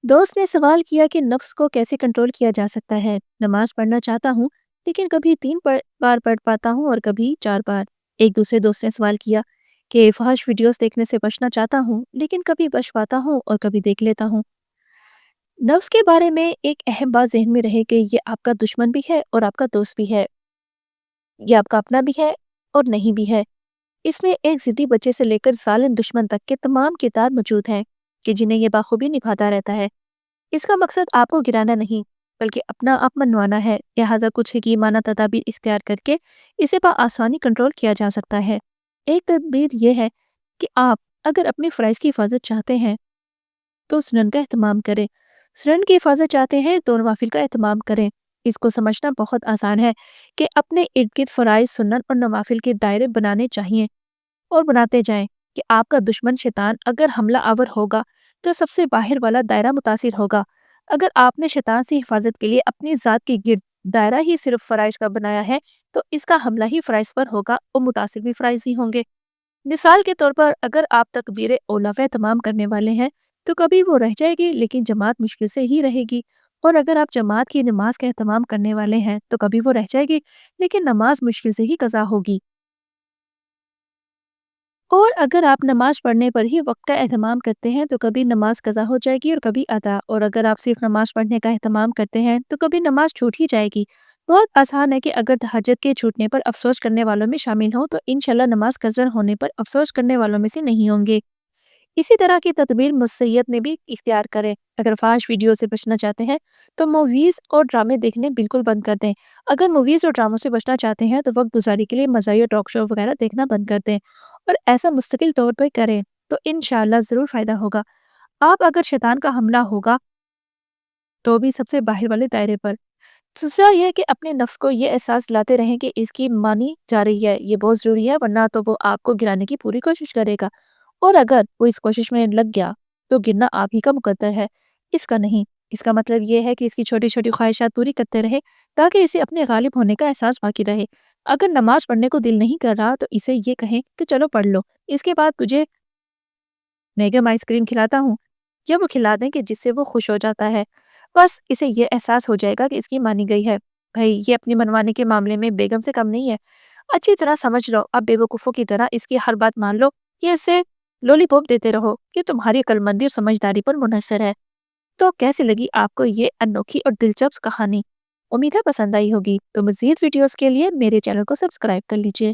दोस्त ने सवाल किया कि नफ्स को कैसे कंट्रोल किया जा सकता है। नमाज पढ़ना चाहता हूँ, लेकिन कभी बार पढ़ पाता हूँ और कभी 4 बार। एक दूसरे दोस्त ने सवाल किया कि फहश वीडियोस देखने से बचना चाहता हूँ, लेकिन कभी बच पाता हूँ और कभी देख लेता हूँ। नफ्स के बारे में एक अहम बात जहन में रहे कि ये आपका दुश्मन भी है और आपका दोस्त भी है। ये आपका अपना भी है और नहीं भी है। इसमें एक जिद्दी बच्चे से लेकर जालिम दुश्मन तक के तमाम किरदार मौजूद हैं कि जिन्हें ये बाखूबी निभाता रहता है। इसका मकसद आपको गिराना नहीं, बल्कि अपना आप मनवाना है। लिहाजा कुछ हकीमाना तदाबीर इख्तियार करके इसे आसानी कंट्रोल किया जा सकता है। एक तदबीर यह है कि आप अगर अपने फ़राइज़ की हिफाजत चाहते हैं तो सुनन का एहतमाम करें। सुनन की हिफाजत चाहते हैं तो नवाफिल का एहतमाम करें। इसको समझना बहुत आसान है कि अपने इर्द गिर्द फ़राइज़, सुन्नत और नवाफिल के दायरे बनाने चाहिए और बनाते जाएं कि आपका दुश्मन शैतान अगर हमला आवर होगा तो सबसे बाहर वाला दायरा मुतासिर होगा। अगर आपने शैतान से हिफाजत के लिए अपनी ज़ात के गिर्द दायरा ही सिर्फ फ़राइज़ का बनाया है तो इसका हमला ही फ़राइज़ पर होगा और मुतासिर भी फ़राइज़ ही होंगे। मिसाल के तौर पर अगर आप तकबीर औला का एहतमाम करने वाले हैं तो कभी वो रह जाएगी, लेकिन जमात मुश्किल से ही रहेगी। और अगर आप जमात की नमाज का एहतमाम करने वाले हैं तो कभी वो रह जाएगी, लेकिन नमाज मुश्किल से ही कज़ा होगी। और अगर आप नमाज पढ़ने पर ही वक्त का एहतमाम करते हैं तो कभी नमाज कज़ा हो जाएगी और कभी अदा। और अगर आप सिर्फ नमाज पढ़ने का एहतमाम करते हैं तो कभी नमाज छूट ही जाएगी। बहुत आसान है कि अगर तहज्जुद के छूटने पर अफसोस करने वालों में शामिल हो तो इंशाल्लाह नमाज कज़र होने पर अफसोस करने वालों में से नहीं होंगे। इसी तरह की तदबीर मुसैयद ने भी इख्तियार करें। अगर फाश वीडियो से बचना चाहते हैं तो मूवीज़ और ड्रामे देखने बिल्कुल बंद कर दें। अगर मूवीज़ और ड्रामों से बचना चाहते हैं तो वक्त गुजारी के लिए मज़ाहिया टॉक शो वगैरह देखना बंद कर दें और ऐसा मुस्तकिल तौर पर करें तो इंशाल्लाह ज़रूर फ़ायदा होगा। आप अगर शैतान का हमला होगा तो भी सबसे बाहर वाले दायरे पर। दूसरा ये है कि अपने नफ्स को ये एहसास दिलाते रहें कि इसकी मानी जा रही है, ये बहुत ज़रूरी है, वरना तो वो आपको गिराने की पूरी कोशिश करेगा। और अगर वो इस कोशिश में लग गया तो गिरना आप ही का मुकद्दर है, इसका नहीं। इसका मतलब ये है कि इसकी छोटी छोटी ख्वाहिशात पूरी करते रहे ताकि इसे अपने गालिब होने का एहसास बाकी रहे। अगर नमाज पढ़ने को दिल नहीं कर रहा तो इसे ये कहें कि चलो पढ़ लो, इसके बाद तुझे मैगम आइसक्रीम खिलाता हूँ, या वो खिला दें कि जिससे वो खुश हो जाता है। बस इसे ये एहसास हो जाएगा कि इसकी मानी गई है। भाई ये अपनी मनवाने के मामले में बेगम से कम नहीं है। अच्छी तरह समझ लो, अब बेवकूफ़ों की तरह इसकी हर बात मान लो या इसे लॉलीपॉप देते रहो कि तुम्हारी अक्लमंदी और समझदारी पर मुनहसर है। तो कैसी लगी आपको ये अनोखी और दिलचस्प कहानी? उम्मीद है पसंद आई होगी। तो मज़ीद वीडियोज़ के लिए मेरे चैनल को सब्सक्राइब कर लीजिए।